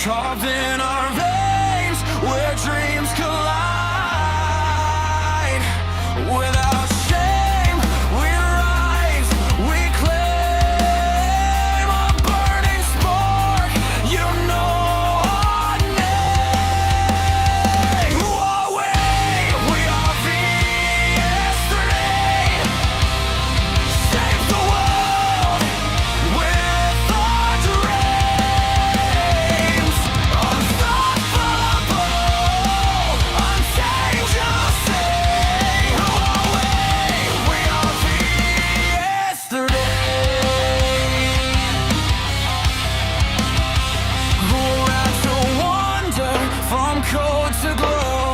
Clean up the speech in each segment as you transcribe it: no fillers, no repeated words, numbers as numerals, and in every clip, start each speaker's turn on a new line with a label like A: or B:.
A: carved in our veins where dreams collide. Without shame, we rise, we claim a burning spark. You know our name. Who are we? We are the yesterday. Save the world with our dreams. Unstoppable, unchanged, you say. Who are we? We are the yesterday. Who ran to wonder from cold to glow?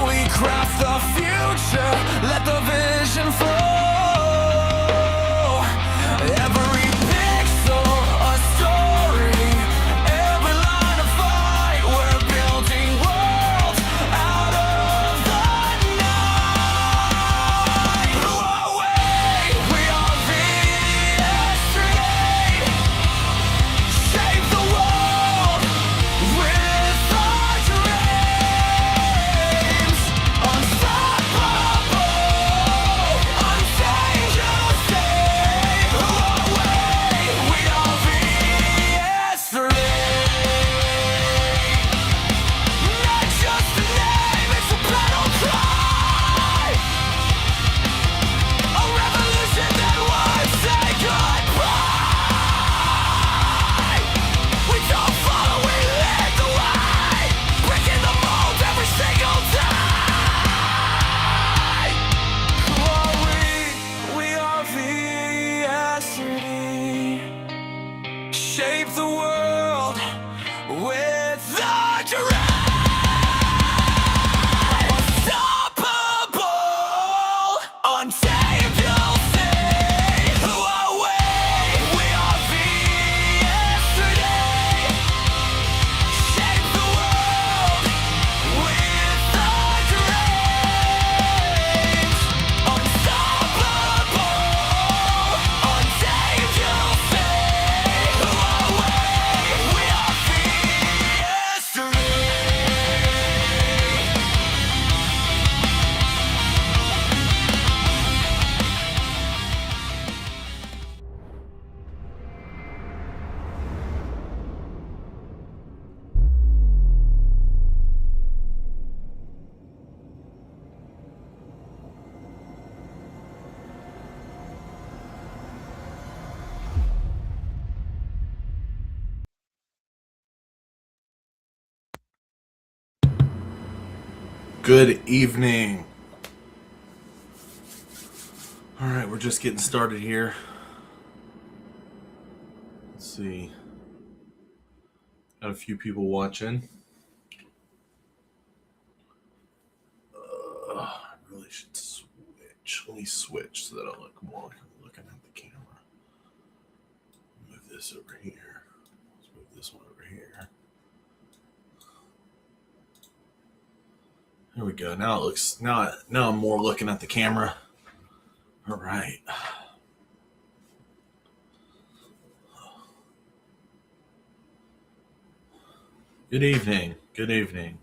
A: We craft the future, let the vision flow. Every pixel a story, every line a fight. We're building worlds out of the night. Who are we? We are the yesterday. Shape the world with our dreams. Unstoppable, unchanged, you say. Who are we? We are the yesterday. Not just a name, it's a battle cry. A revolution that would say goodbye. We don't follow, we lead the way. Breaking the mold every single day. Who are we? We are the yesterday. Shape the world with our dream. Unstoppable, untamed, you'll see. Who are we? We are the yesterday. Shape the world with our dreams. Unstoppable, untamed, you'll see. Who are we? We are the yesterday.
B: Good evening. All right, we're just getting started here. Let's see. Got a few people watching. I really should switch. Let me switch so that I look more like I'm looking at the camera. Move this over here. Let's move this one over here. There we go. Now it looks. Now I'm more looking at the camera. All right. Good evening. Good evening.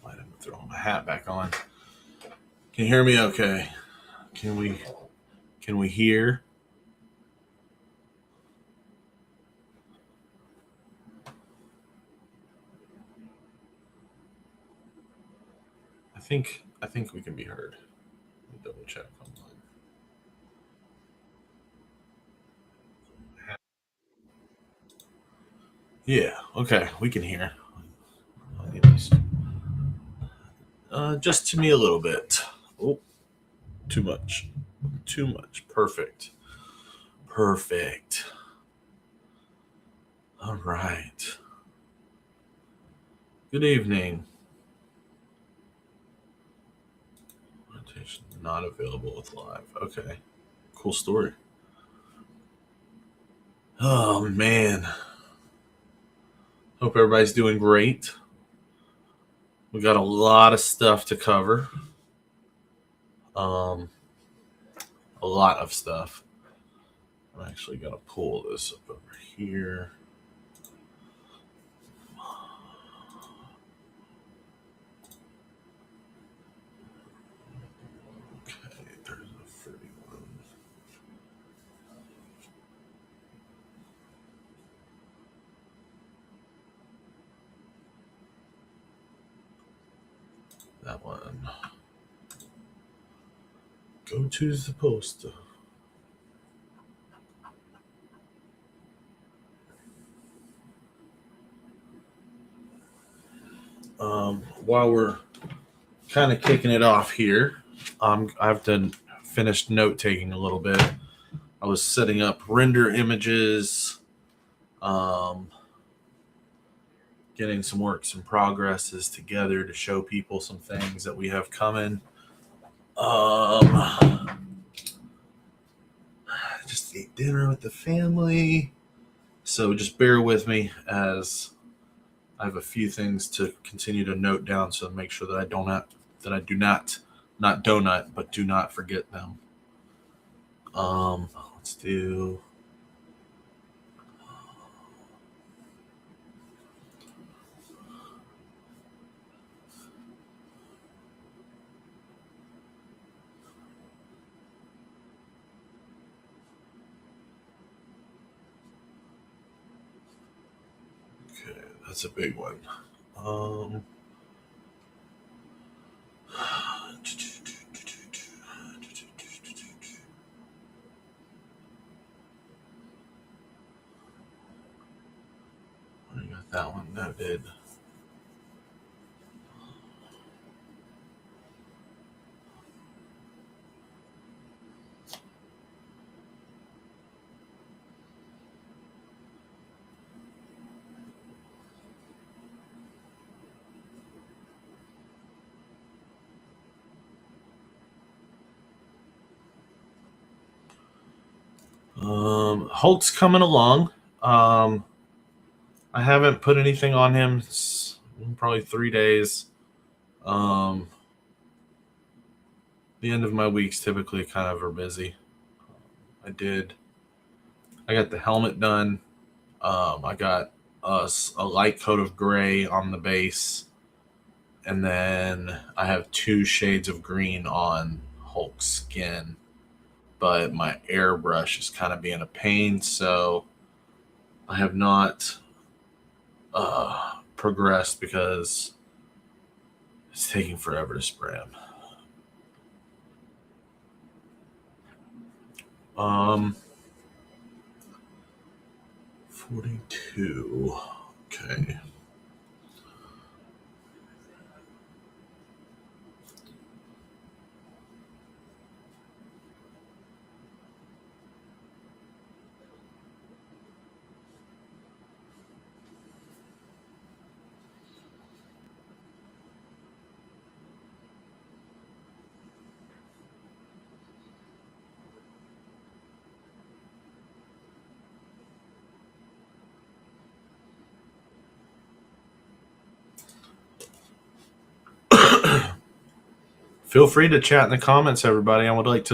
B: Might have to throw my hat back on. Can you hear me? Okay. Can we hear? I think we can be heard. Let me double check online. Yeah, okay, we can hear. Just to me a little bit. Oh, too much. Too much. Perfect. Perfect. All right. Good evening. Rotation not available with live. Okay. Cool story. Oh, man. Hope everybody's doing great. We got a lot of stuff to cover. a lot of stuff. I'm actually going to pull this up over here. Okay, there's a 31. That one. Go to the poster. While we're kind of kicking it off here, I've finished note taking a little bit. I was setting up render images, getting some works in progresses together to show people some things that we have coming. Just ate dinner with the family, so just bear with me as I have a few things to continue to note down, so make sure that I do not donut, but do not forget them. Let's do. Okay, that's a big one. I got that one noted. Hulk's coming along. I haven't put anything on him in probably 3 days. The end of my weeks typically kind of are busy. I got the helmet done. I got a light coat of gray on the base, and then I have 2 shades of green on Hulk's skin. But my airbrush is kind of being a pain, so I have not progressed because it's taking forever to spray them. 42. Okay. Feel free to chat in the comments, everybody. I'm kind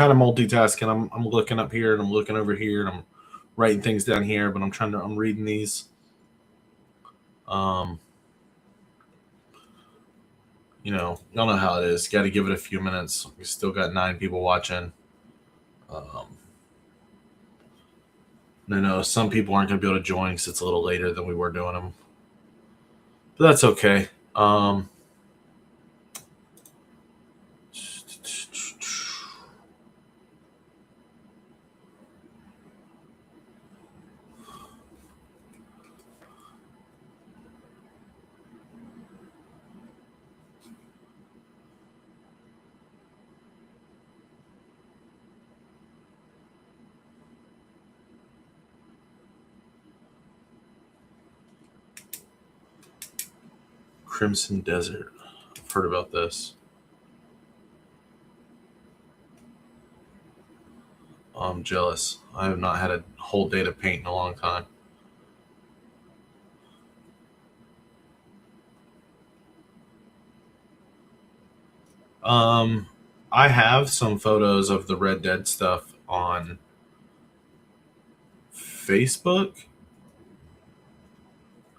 B: of multitasking. I'm looking up here and I'm looking over here and I'm writing things down here, but I'm reading these. Y'all know how it is. Got to give it a few minutes. We still got 9 people watching. I know some people aren't going to be able to join because it's a little later than we were doing them. But that's okay. Crimson Desert. I've heard about this. I'm jealous. I have not had a whole day to paint in a long time. I have some photos of the Red Dead stuff on Facebook.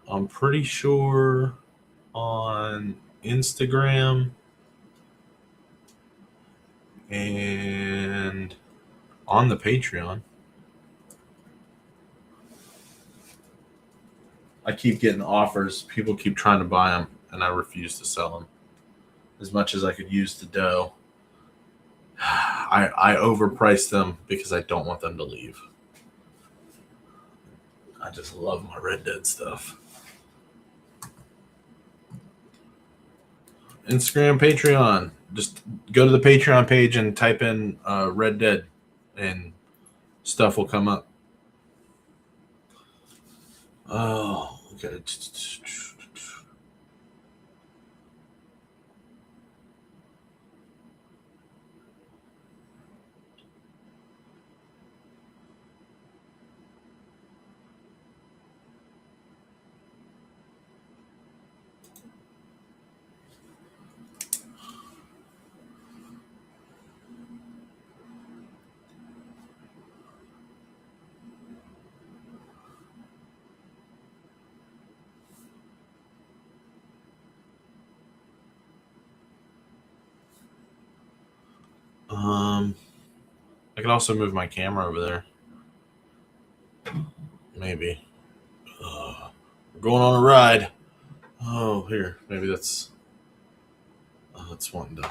B: I'm pretty sure on Instagram and on the Patreon. I keep getting offers. People keep trying to buy them, and I refuse to sell them. As much as I could use the dough, I overprice them because I don't want them to leave. I just love my Red Dead stuff. Instagram, Patreon. Just go to the Patreon page and type in Red Dead, and stuff will come up. Oh, okay. I can also move my camera over there. Maybe. We're going on a ride. Oh, here. Maybe that's. It's wanting to.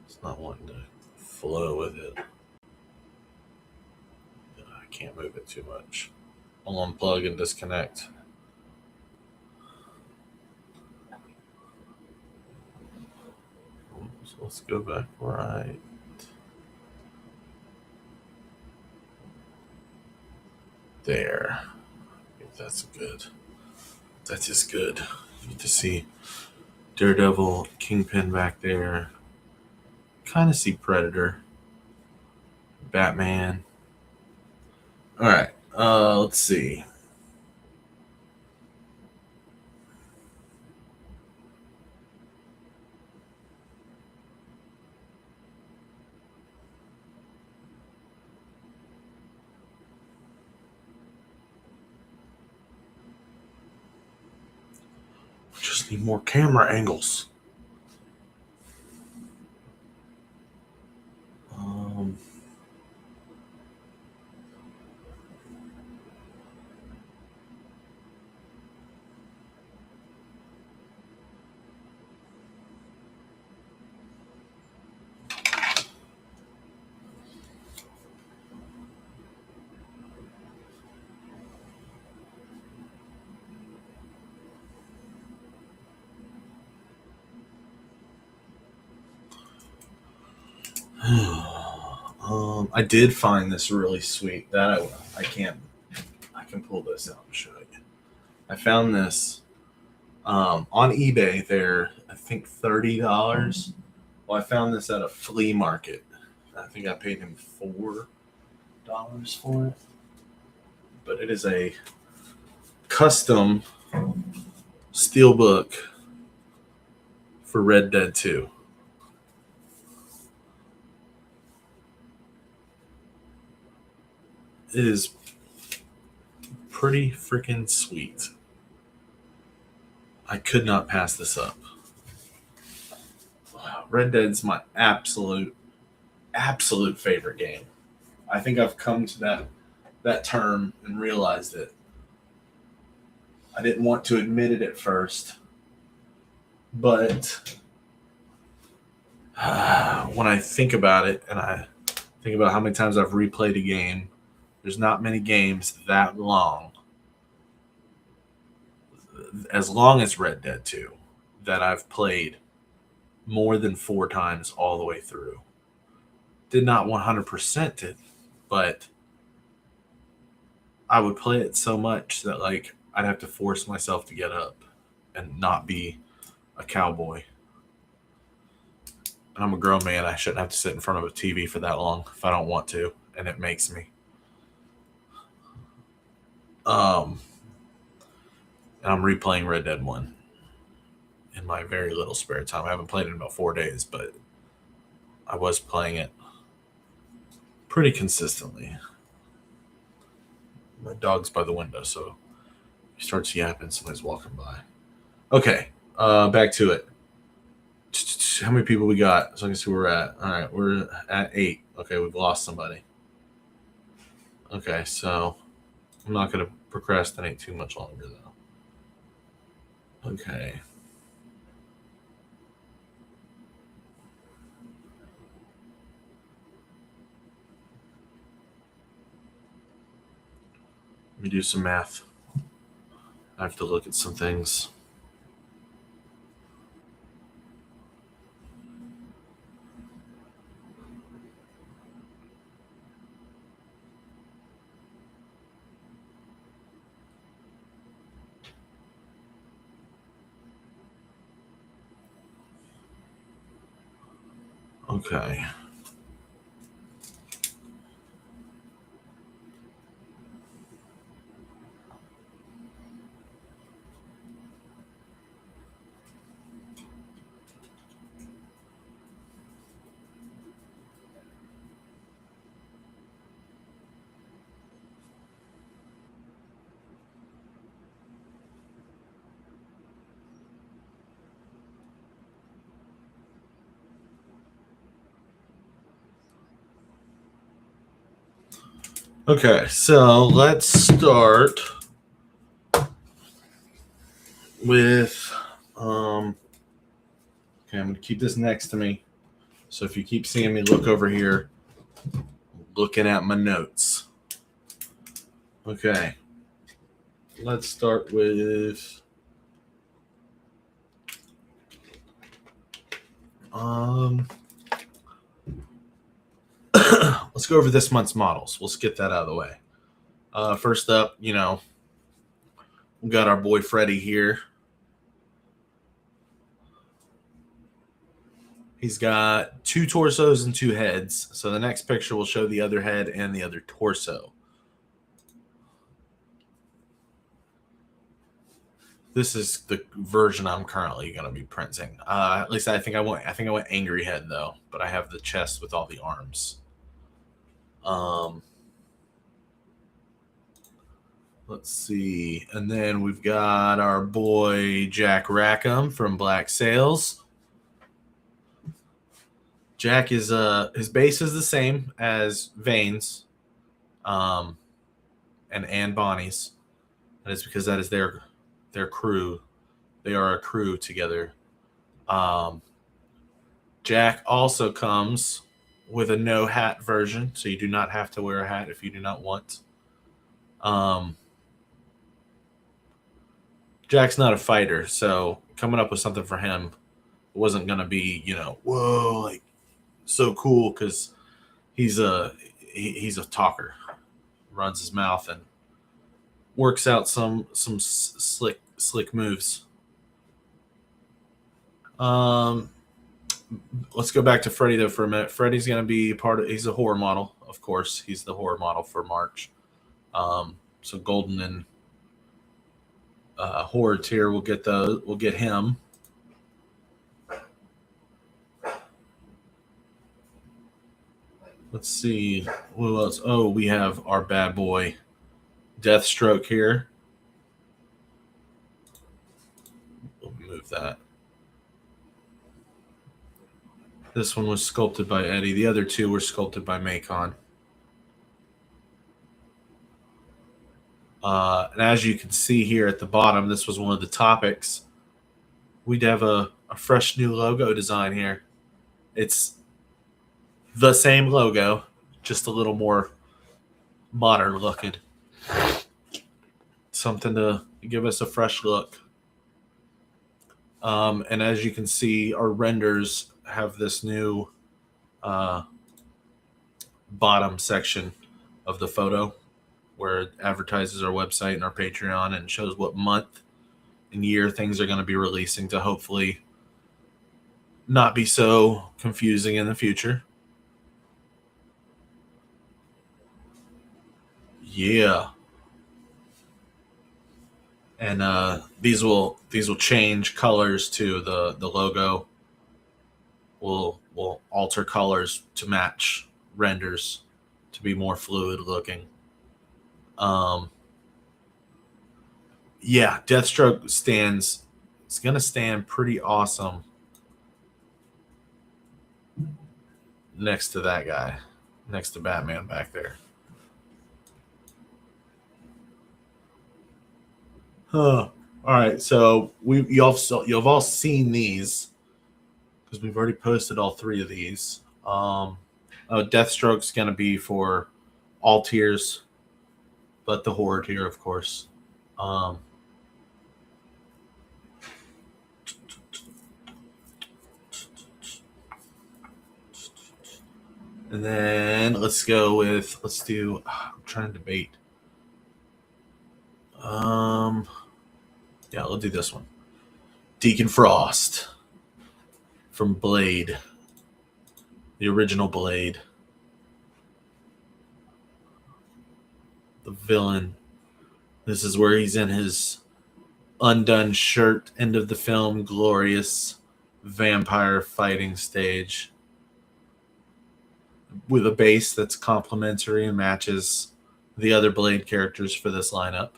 B: It's not wanting to flow with it. I can't move it too much. I'll unplug and disconnect. So let's go back right. There. That's good. That is good. You get to see Daredevil, Kingpin back there. Kind of see Predator, Batman. All right. Let's see. Just need more camera angles. I did find this really sweet. That I can pull this out and show you. I found this on eBay. They're I think $30. Well, I found this at a flea market. I think I paid him $4 for it. But it is a custom steelbook for Red Dead 2. It is pretty freaking sweet. I could not pass this up. Red Dead's my absolute favorite game. I think I've come to that term and realized it. I didn't want to admit it at first, but when I think about it and I think about how many times I've replayed a game, there's not many games that long, as long as Red Dead 2, that I've played more than 4 times all the way through. Did not 100% it, but I would play it so much that like I'd have to force myself to get up and not be a cowboy. And I'm a grown man. I shouldn't have to sit in front of a TV for that long if I don't want to, and it makes me. And I'm replaying Red Dead 1 in my very little spare time. I haven't played it in about 4 days, but I was playing it pretty consistently. My dog's by the window, so he starts yapping. Somebody's walking by. Okay, back to it. How many people we got? So I can see where we're at. All right, we're at 8. Okay, we've lost somebody. Okay, so I'm not going to procrastinate too much longer, though. Okay. Let me do some math. I have to look at some things. Okay. Okay, so let's start with okay, I'm gonna keep this next to me. So if you keep seeing me look over here, looking at my notes. Okay. Let's start with let's go over this month's models. We'll get that out of the way. First up, we got our boy Freddy here. He's got 2 torsos and 2 heads. So the next picture will show the other head and the other torso. This is the version I'm currently going to be printing. At least I think I went angry head though, but I have the chest with all the arms. Let's see. And then we've got our boy Jack Rackham from Black Sails. Jack is his base is the same as Vane's and Anne Bonny's. And it's because that is their crew. They are a crew together. Jack also comes with a no hat version, so you do not have to wear a hat if you do not want. Jack's not a fighter, so coming up with something for him wasn't gonna be, whoa, like so cool because he's a talker, runs his mouth and works out some slick moves. Let's go back to Freddy though for a minute. Freddy's gonna be he's a horror model, of course. He's the horror model for March. So Golden and Horde tier we'll get him. Let's see who else. Oh, we have our bad boy Deathstroke here. We'll move that. This one was sculpted by Eddie. The other 2 were sculpted by Macon. And as you can see here at the bottom, this was one of the topics. We'd have a fresh new logo design here. It's the same logo, just a little more modern looking. Something to give us a fresh look. And as you can see, our renders have this new bottom section of the photo where it advertises our website and our Patreon and shows what month and year things are going to be releasing to hopefully not be so confusing in the future. Yeah. And these will change colors to the logo. We'll will alter colors to match renders to be more fluid looking. Yeah, Deathstroke stands. It's gonna stand pretty awesome next to that guy, next to Batman back there. Huh. All right, so you've all seen these because we've already posted all three of these. Deathstroke's gonna be for all tiers, but the horror tier, of course. And then let's do. I'm trying to debate. Yeah, we'll do this one. Deacon Frost from Blade, the original Blade, the villain. This is where he's in his undone shirt, end of the film, glorious vampire fighting stage with a base that's complementary and matches the other Blade characters for this lineup.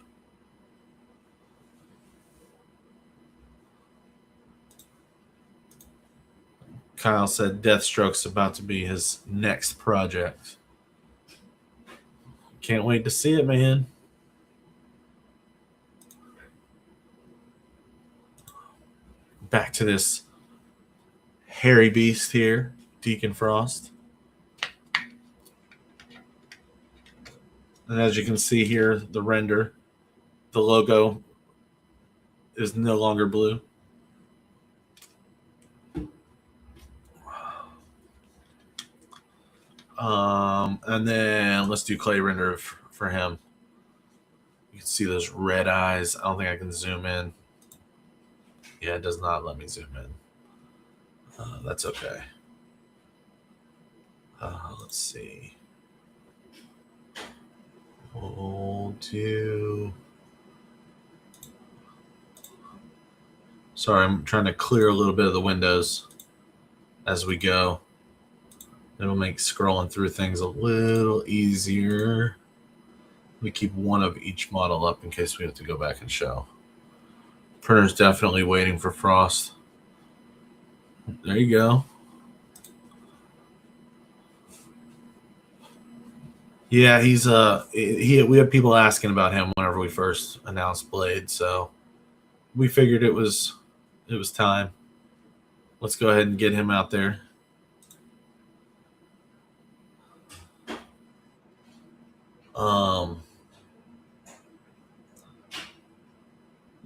B: Kyle said Deathstroke's about to be his next project. Can't wait to see it, man. Back to this hairy beast here, Deacon Frost. And as you can see here, the render, the logo is no longer blue. And then let's do clay render for him. You can see those red eyes. I don't think I can zoom in. Yeah, it does not let me zoom in. That's okay. Let's see. We'll do. Sorry, I'm trying to clear a little bit of the windows as we go. It'll make scrolling through things a little easier. We keep one of each model up in case we have to go back and show. Printer's definitely waiting for Frost. There you go. Yeah, we have people asking about him whenever we first announced Blade, so we figured it was time. Let's go ahead and get him out there.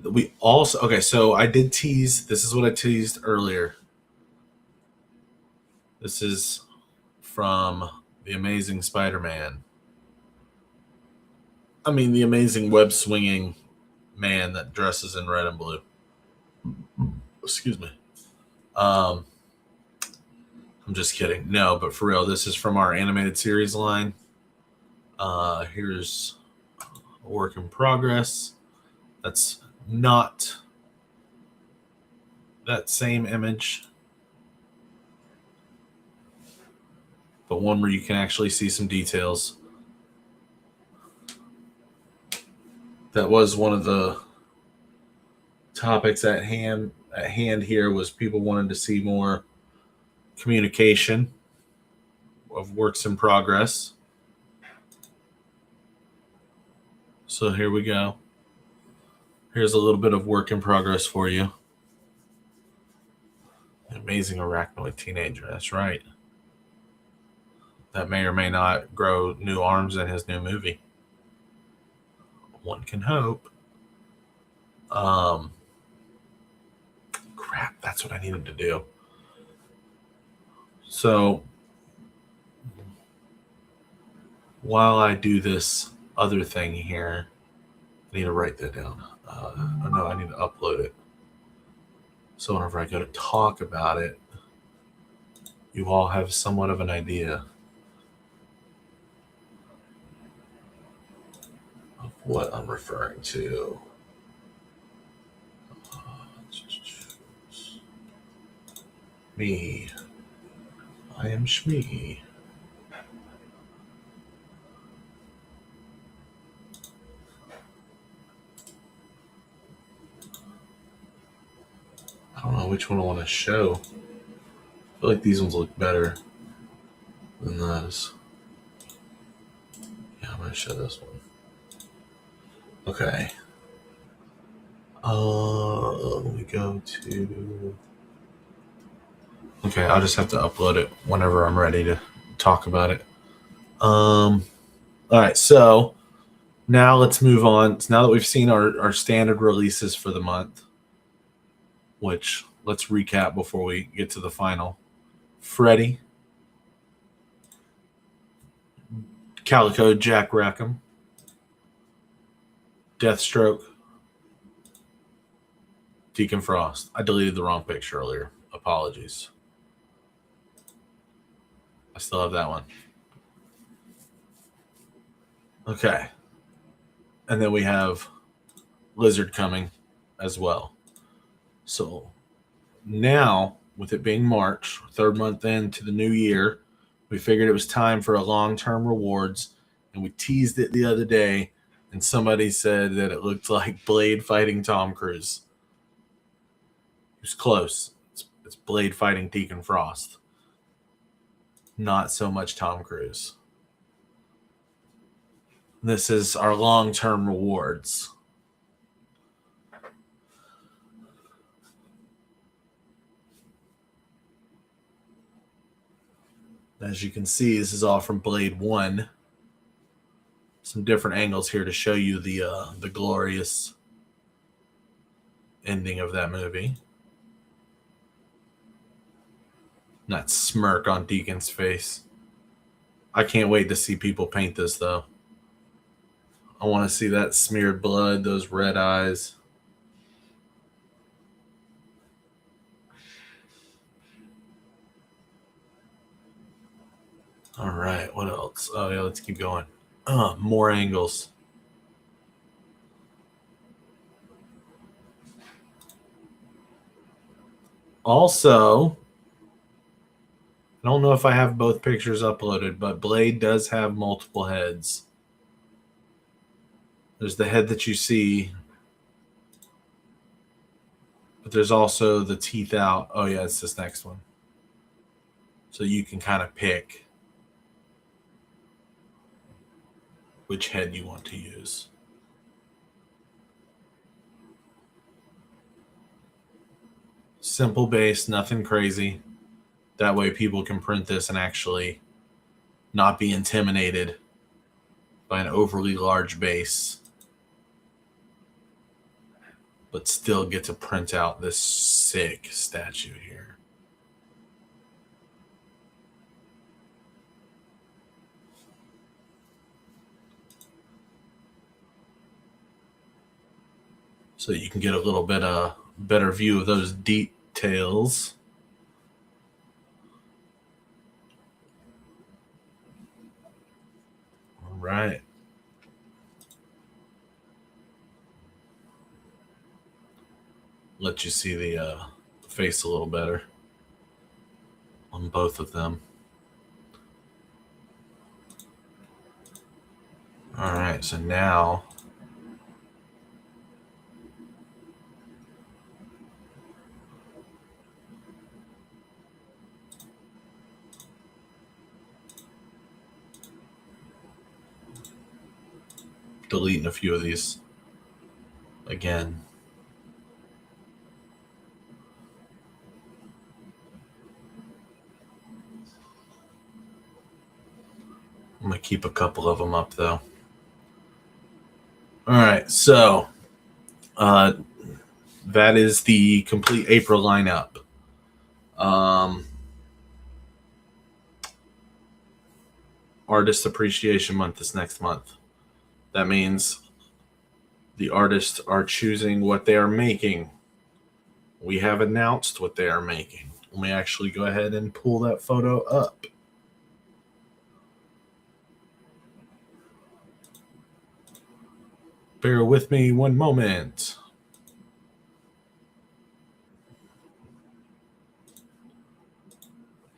B: We also okay, so I did tease. This is what I teased earlier. This is from The Amazing Spider-Man. I mean, the amazing web swinging man that dresses in red and blue. Excuse me. I'm just kidding. No, but for real, this is from our animated series line. Here's a work in progress. That's not that same image, but one where you can actually see some details. That was one of the topics at hand here was people wanted to see more communication of works in progress. So here we go. Here's a little bit of work in progress for you. Amazing arachnoid teenager, that's right. That may or may not grow new arms in his new movie. One can hope. Crap, that's what I needed to do. So while I do this other thing here, I need to write that down. No, I need to upload it. So whenever I go to talk about it, you all have somewhat of an idea of what I'm referring to. Me. I am Shmee. I don't know which one I want to show. I feel like these ones look better than those. Yeah, I'm going to show this one. Okay. Let me go to... Okay, I'll just have to upload it whenever I'm ready to talk about it. All right, so now let's move on. So now that we've seen our standard releases for the month, which let's recap before we get to the final. Freddy, Calico Jack Rackham, Deathstroke, Deacon Frost. I deleted the wrong picture earlier. Apologies. I still have that one. Okay. And then we have Lizard coming as well. So now, with it being March, third month into the new year, we figured it was time for a long-term rewards, and we teased it the other day, and somebody said that it looked like Blade fighting Tom Cruise. It was close. It's Blade fighting Deacon Frost. Not so much Tom Cruise. This is our long-term rewards. As you can see, this is all from Blade 1. Some different angles here to show you the glorious ending of that movie. That smirk on Deacon's face. I can't wait to see people paint this, though. I want to see that smeared blood, those red eyes. All right, what else? Oh, yeah, let's keep going. More angles. Also, I don't know if I have both pictures uploaded, but Blade does have multiple heads. There's the head that you see, but there's also the teeth out. Oh, yeah, it's this next one. So you can kind of pick which head you want to use. Simple base, nothing crazy. That way people can print this and actually not be intimidated by an overly large base, but still get to print out this sick statue here. So you can get a little bit better view of those details. All right. Let you see the face a little better on both of them. All right, so now deleting a few of these again. I'm going to keep a couple of them up, though. All right, so that is the complete April lineup. Artist Appreciation Month is next month. That means the artists are choosing what they are making. We have announced what they are making. Let me actually go ahead and pull that photo up. Bear with me one moment.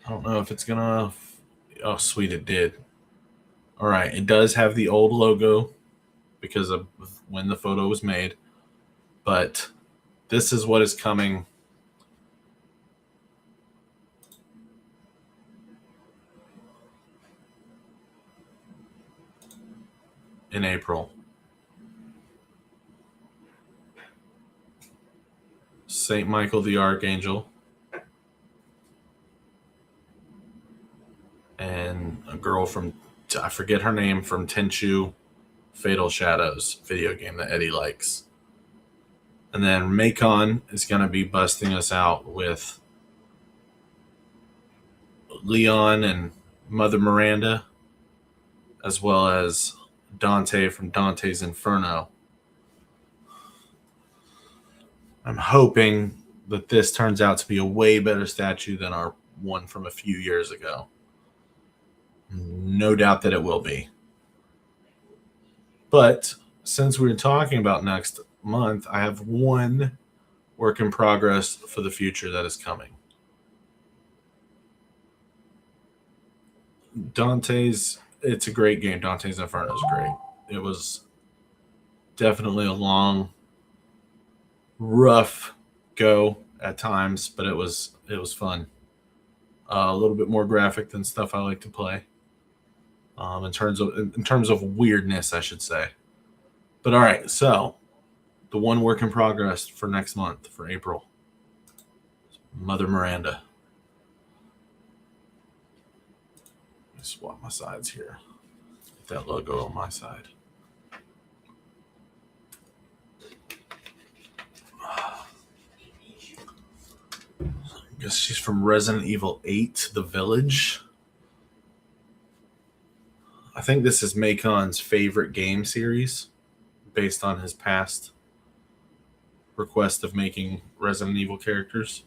B: I don't know if it's gonna. Oh, sweet, it did. All right, it does have the old logo because of when the photo was made, but this is what is coming. In April. Saint Michael the Archangel. And a girl from, I forget her name, from Tenchu Fatal Shadows video game that Eddie likes. And then Macon is going to be busting us out with Leon and Mother Miranda, as well as Dante from Dante's Inferno. I'm hoping that this turns out to be a way better statue than our one from a few years ago. No doubt that it will be. But since we're talking about next month, I have one work in progress for the future that is coming. Dante's, it's a great game. Dante's Inferno is great. It was definitely a long, rough go at times, but it was fun. A little bit more graphic than stuff I like to play. In terms of weirdness, I should say. But all right, so the one work in progress for next month, for April, Mother Miranda. Let me swap my sides here. Get that logo on my side. I guess she's from Resident Evil 8, The Village. I think this is Macon's favorite game series based on his past request of making Resident Evil characters.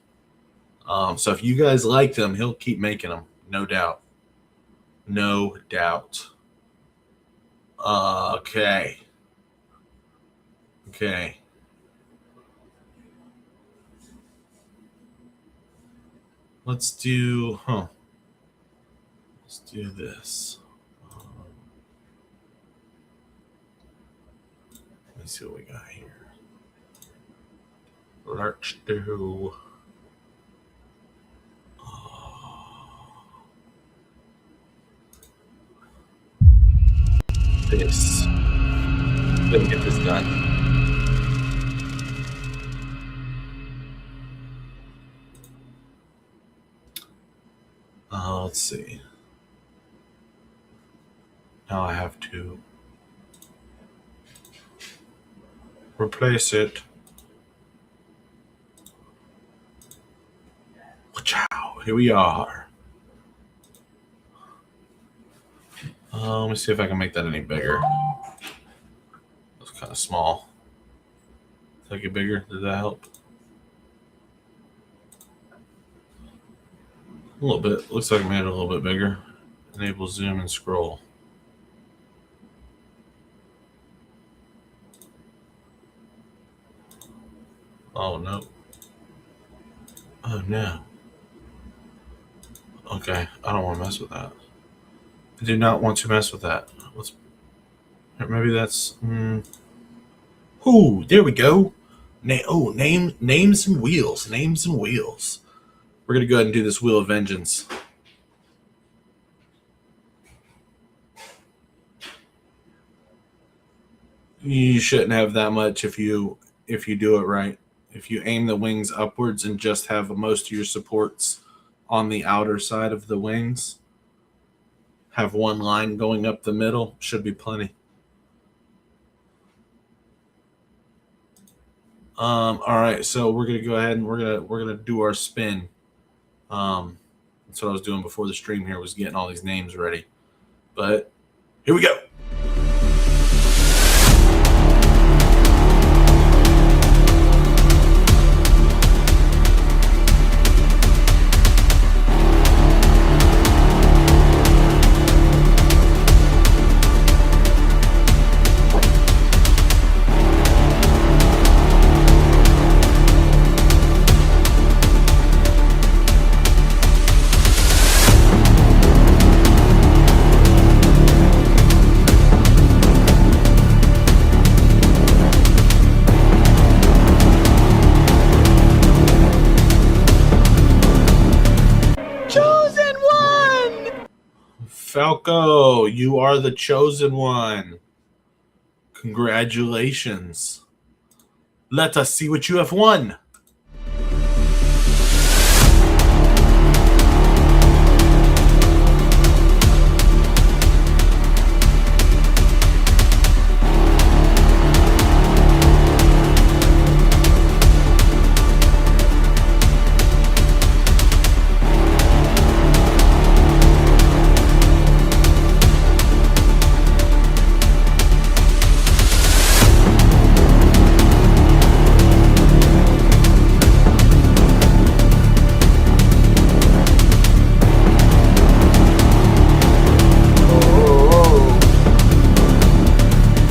B: So if you guys like them, he'll keep making them, no doubt. No doubt. Okay. Let's do this. Let's see what we got here. Let's do this. Let's get this done. Let's see. Now I have to replace it. Ciao. Here we are. Let me see if I can make that any bigger. It's kind of small. Make it bigger. Did that help? A little bit. Looks like I made it a little bit bigger. Enable zoom and scroll. Oh no. Oh no. Okay, I don't want to mess with that. I do not want to mess with that. Maybe that's. Ooh, there we go. Names and wheels. Names and wheels. We're gonna go ahead and do this Wheel of Vengeance. You shouldn't have that much if you do it right. If you aim the wings upwards and just have most of your supports on the outer side of the wings, have one line going up the middle, should be plenty. All right, so we're gonna go ahead and we're gonna do our spin. That's what I was doing before the stream here, was getting all these names ready. But here we go. Falco, you are the chosen one. Congratulations. Let us see what you have won.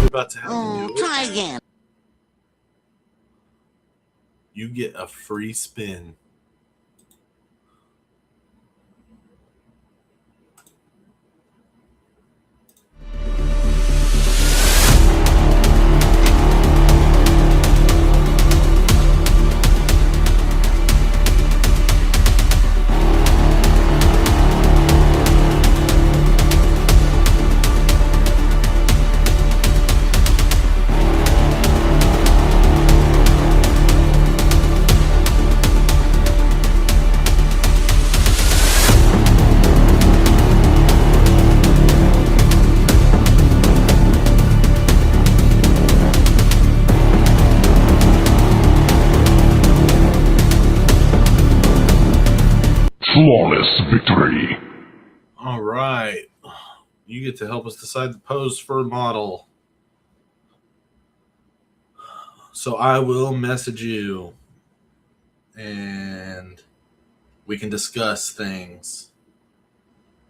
B: About to have to do it.
C: Try again.
B: You get a free spin.
D: Flawless victory.
B: All right. You get to help us decide the pose for a model. So I will message you and we can discuss things.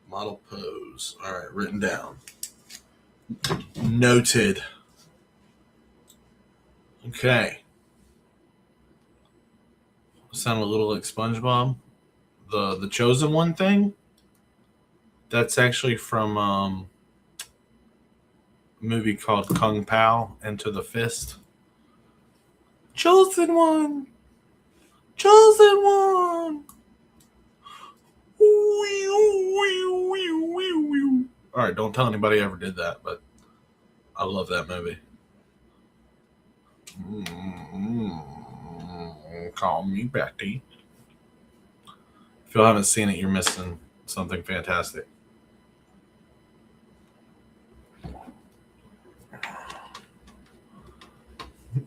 B: Model pose. All right, written down. Noted. Okay. Sound a little like SpongeBob. The chosen one thing. That's actually from a movie called Kung Pao, Enter the Fist. Chosen one. Chosen one. All right, don't tell anybody I ever did that, but I love that movie. Call me Betty. If you haven't seen it, you're missing something fantastic.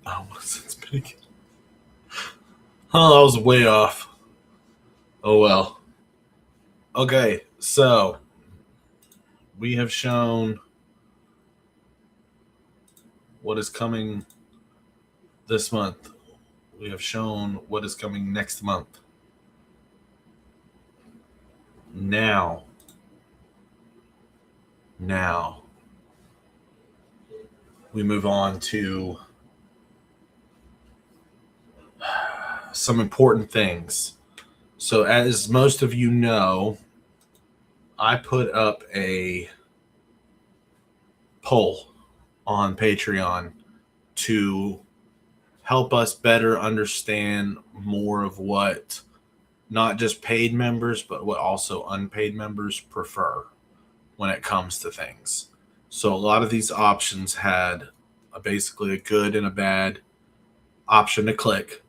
B: Oh, it's been again. Oh, that was way off. Oh well. Okay, so we have shown what is coming this month. We have shown what is coming next month. Now, we move on to some important things. So, as most of you know, I put up a poll on Patreon to help us better understand more of what not just paid members, but what also unpaid members prefer when it comes to things. So a lot of these options had basically a good and a bad option to click.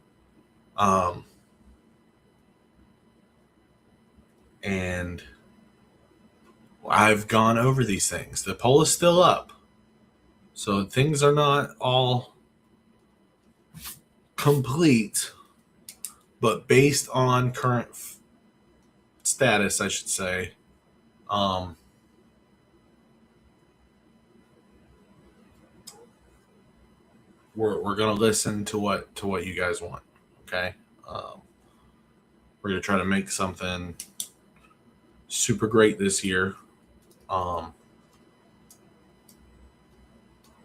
B: And I've gone over these things. The poll is still up. So things are not all complete, but based on current status, I should say, we're gonna listen to what you guys want. Okay, we're gonna try to make something super great this year.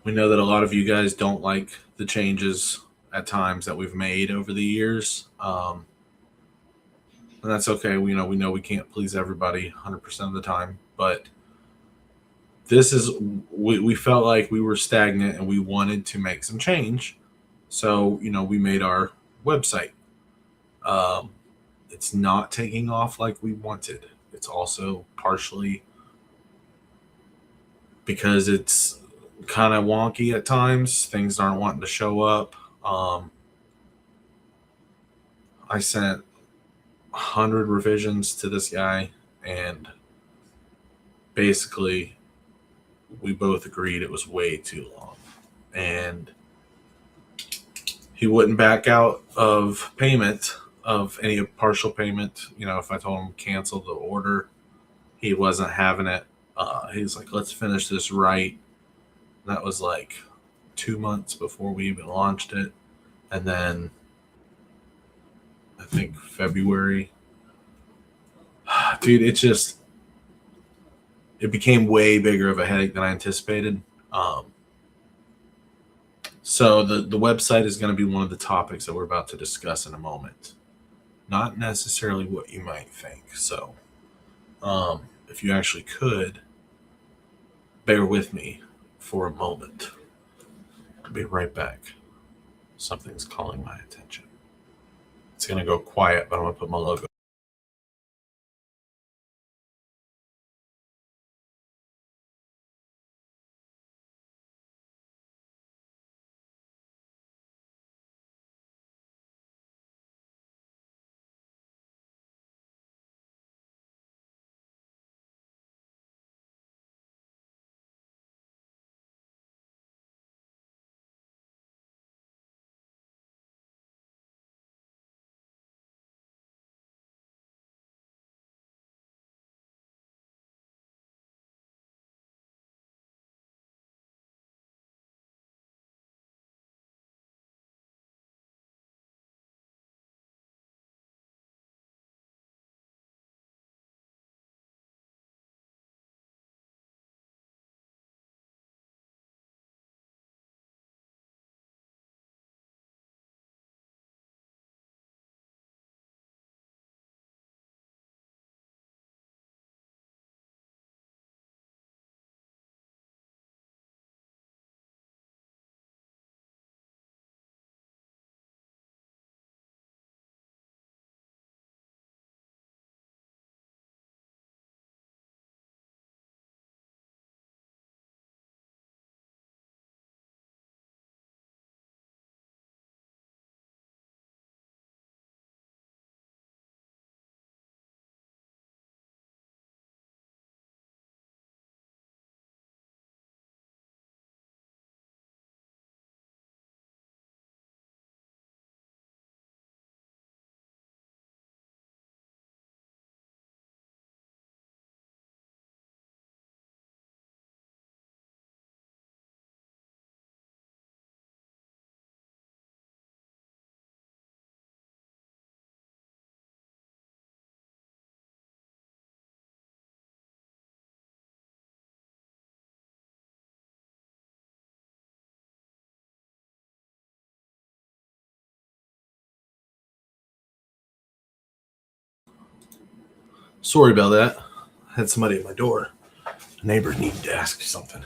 B: We know that a lot of you guys don't like the changes at times that we've made over the years. And that's okay. We know we can't please everybody 100% of the time, but this is, we felt like we were stagnant and we wanted to make some change. So, we made our website. It's not taking off like we wanted. It's also partially because it's kind of wonky at times. Things aren't wanting to show up. I sent 100 revisions to this guy, and basically we both agreed it was way too long. And he wouldn't back out of payment, of any partial payment. You know, if I told him cancel the order, he wasn't having it. He's like, let's finish this right. That was like 2 months before we even launched it. And then I think February. Dude, it became way bigger of a headache than I anticipated. So the website is going to be one of the topics that we're about to discuss in a moment. Not necessarily what you might think. So if you actually could, bear with me for a moment. I'll be right back. Something's calling my attention. It's going to go quiet, but I'm going to put my logo. Sorry about that. I had somebody at my door. A neighbor needed to ask something.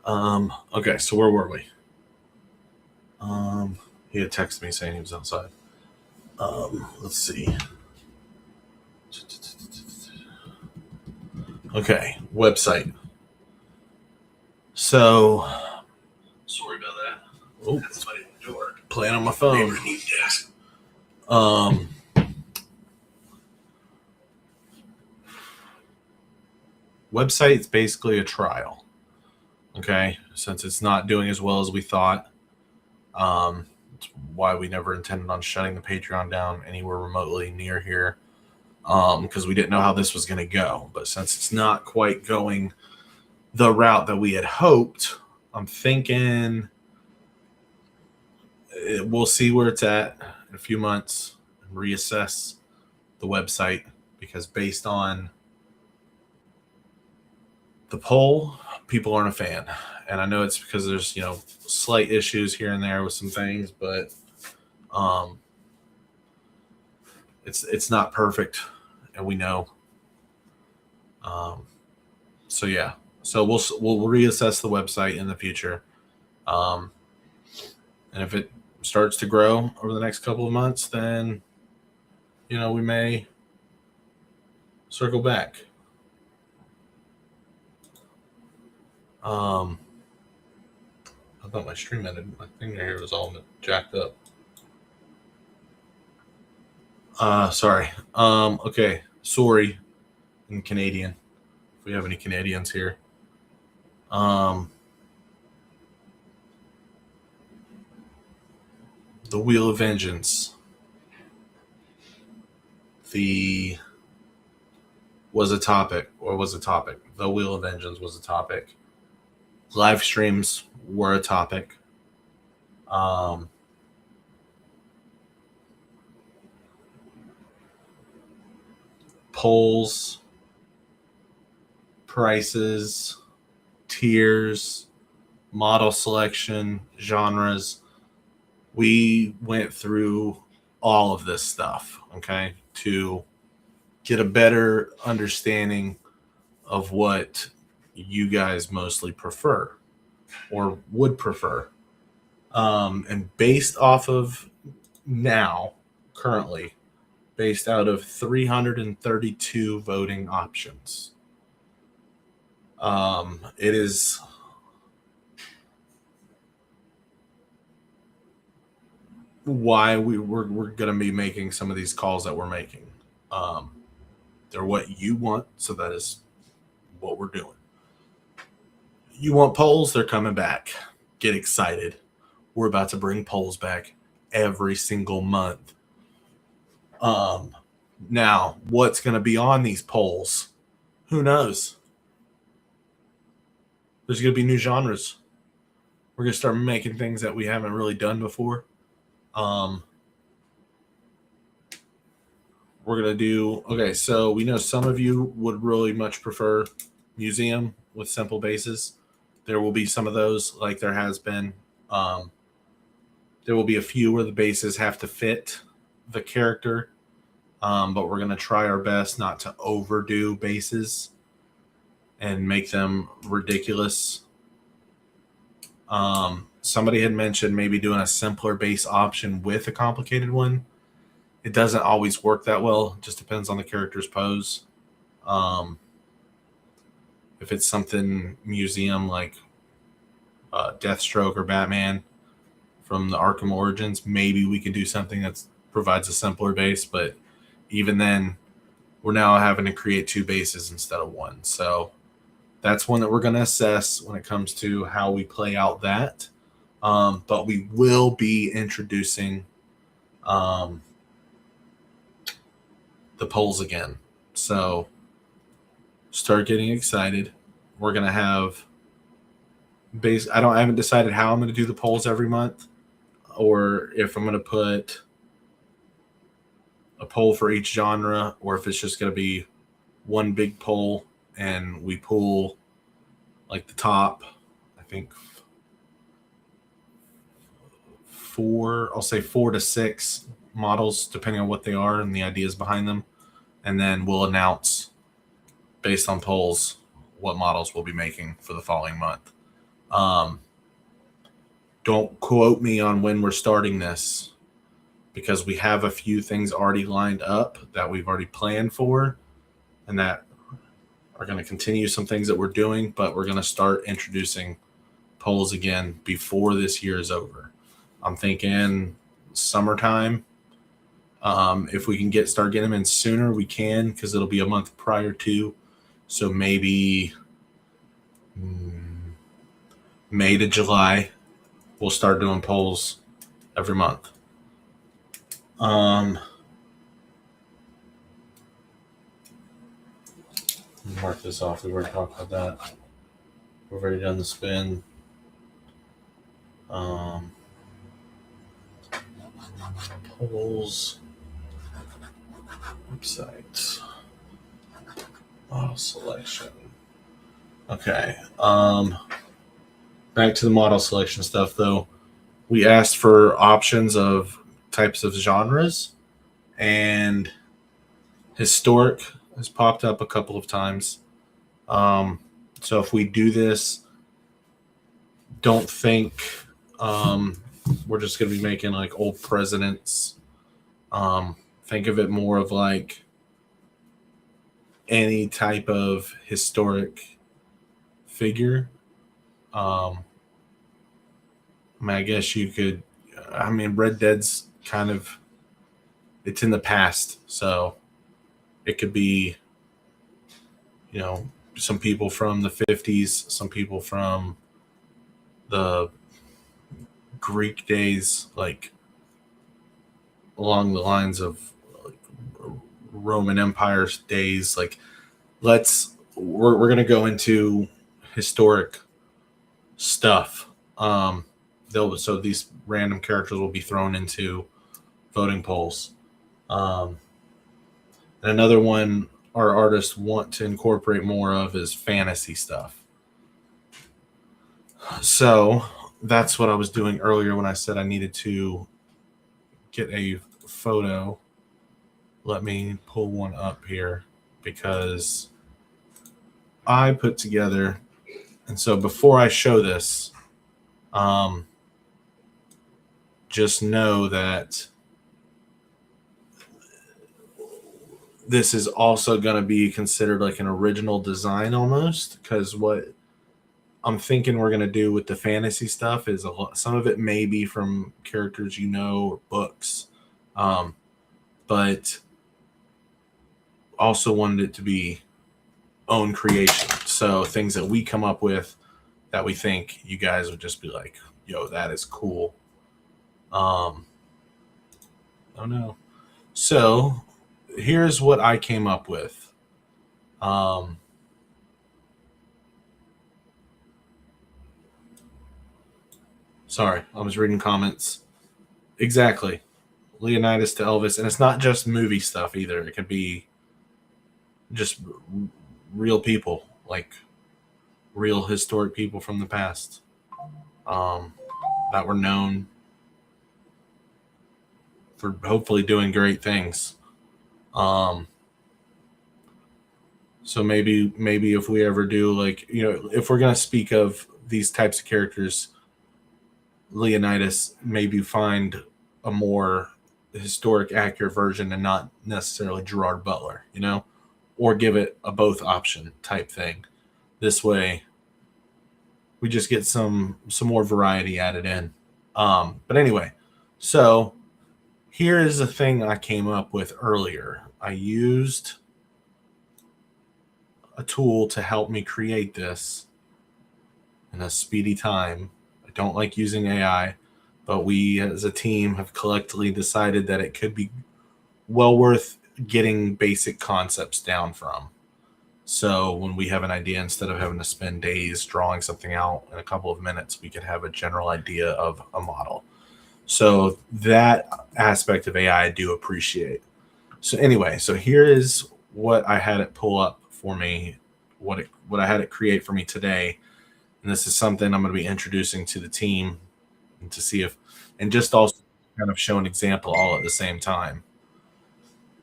B: Okay, so where were we? He had texted me saying he was outside. Let's see. Okay, website. So, sorry about that. Oh, had somebody at the door. Playing on my phone. Neighbor needed to ask. Website is basically a trial. Okay, since it's not doing as well as we thought. It's why we never intended on shutting the Patreon down anywhere remotely near here, because we didn't know how this was going to go. But since it's not quite going the route that we had hoped, I'm thinking we'll see where it's at in a few months and reassess the website, because based on the poll, people aren't a fan. And I know it's because there's, slight issues here and there with some things, but it's not perfect, and we know. So yeah. So we'll reassess the website in the future. And if it starts to grow over the next couple of months, then we may circle back. I thought my stream ended. My thing here was all jacked up. Sorry. Okay. Sorry. In Canadian. If we have any Canadians here. The Wheel of Vengeance. Was a topic. The Wheel of Vengeance was a topic. Live streams were a topic. Polls, prices, tiers, model selection, genres. We went through all of this stuff, okay, to get a better understanding of what you guys mostly prefer or would prefer. And based off of now, currently, based out of 332 voting options, it is why we're going to be making some of these calls that we're making. They're what you want, so that is what we're doing. You want polls? They're coming back. Get excited. We're about to bring polls back every single month. Now, what's going to be on these polls? Who knows? There's going to be new genres. We're going to start making things that we haven't really done before. We're going to do... Okay, so we know some of you would really much prefer museum with simple bases. There will be some of those, like there has been. There will be a few where the bases have to fit the character. But we're going to try our best not to overdo bases and make them ridiculous. Somebody had mentioned maybe doing a simpler base option with a complicated one. It doesn't always work that well. It just depends on the character's pose. If it's something museum like Deathstroke or Batman from the Arkham Origins, maybe we can do something that provides a simpler base, but even then, we're now having to create two bases instead of one. So that's one that we're going to assess when it comes to how we play out that. But we will be introducing the polls again. So start getting excited. We're going to have I haven't decided how I'm going to do the polls every month, or if I'm going to put a poll for each genre, or if it's just going to be one big poll and we pull like the top, I think 4 to 6 models, depending on what they are and the ideas behind them. And then we'll announce based on polls what models we'll be making for the following month. Don't quote me on when we're starting this, because we have a few things already lined up that we've already planned for and that are going to continue some things that we're doing, but we're going to start introducing polls again before this year is over. I'm thinking summertime. If we can start getting them in sooner, we can, because it'll be a month prior to. So maybe May to July, we'll start doing polls every month. Mark this off. We already talked about that. We've already done the spin. Polls. Website. Model selection. Okay. Back to the model selection stuff, though. We asked for options of types of genres, and historic has popped up a couple of times. So if we do this, don't think we're just going to be making like old presidents. Think of it more of like any type of historic figure. I mean, I guess you could. I mean, Red Dead's kind of it's in the past, so it could be, some people from the 50s, some people from the Greek days, like along the lines of like, Roman Empire's days. Like, we're gonna go into historic stuff. So these random characters will be thrown into voting polls. And another one our artists want to incorporate more of is fantasy stuff. So that's what I was doing earlier when I said I needed to get a photo. Let me pull one up here because I put together, and so before I show this, just know that this is also going to be considered like an original design almost, because what I'm thinking we're going to do with the fantasy stuff is some of it may be from characters or books, but also wanted it to be own creation. So things that we come up with that we think you guys would just be like, yo, that is cool. Oh no. So here's what I came up with. Sorry, I was reading comments. Exactly. Leonidas to Elvis. And it's not just movie stuff either. It could be just real people, like real historic people from the past, that were known for hopefully doing great things. So maybe if we ever do, like, if we're going to speak of these types of characters, Leonidas, maybe find a more historic, accurate version and not necessarily Gerard Butler, or give it a both option type thing. This way, we just get some more variety added in. But anyway, so here is a thing I came up with earlier. I used a tool to help me create this in a speedy time. I don't like using AI, but we as a team have collectively decided that it could be well worth getting basic concepts down from. So when we have an idea, instead of having to spend days drawing something out in a couple of minutes, we could have a general idea of a model. So that aspect of AI I do appreciate. So anyway, so here is what I had it pull up for me, what I had it create for me today. And this is something I'm going to be introducing to the team and to see if, and just also kind of show an example all at the same time.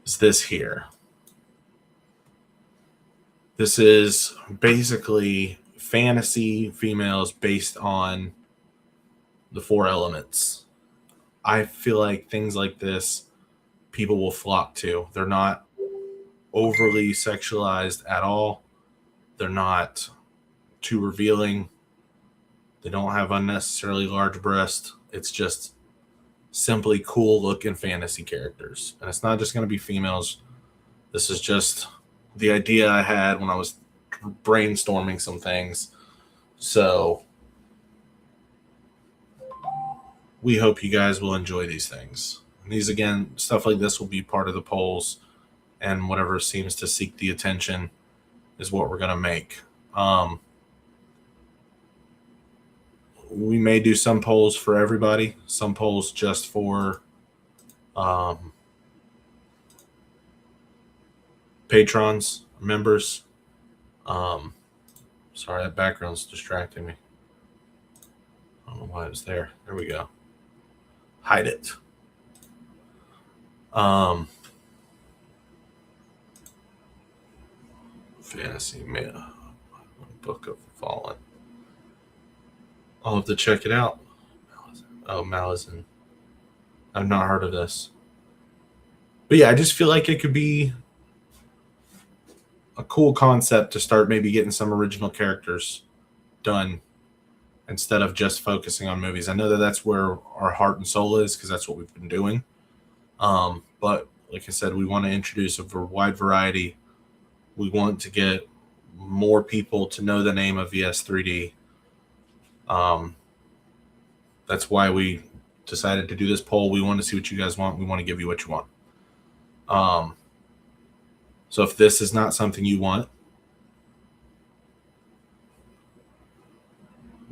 B: Is this here. This is basically fantasy females based on the 4 elements. I feel like things like this, people will flock to. They're not overly sexualized at all. They're not too revealing. They don't have unnecessarily large breasts. It's just simply cool looking fantasy characters. And it's not just going to be females. This is just the idea I had when I was brainstorming some things. So we hope you guys will enjoy these things. And these, again, stuff like this will be part of the polls, and whatever seems to seek the attention is what we're going to make. We may do some polls for everybody, some polls just for patrons, members. Sorry, that background's distracting me. I don't know why it's there. There we go. Hide it. Fantasy Book of Fallen. I'll have to check it out. Oh, Malazan. I've not heard of this. But yeah, I just feel like it could be a cool concept to start maybe getting some original characters done instead of just focusing on movies. I know that that's where our heart and soul is because that's what we've been doing. But like I said, we want to introduce a wide variety. We want to get more people to know the name of VS3D. That's why we decided to do this poll. We want to see what you guys want. We want to give you what you want. So if this is not something you want,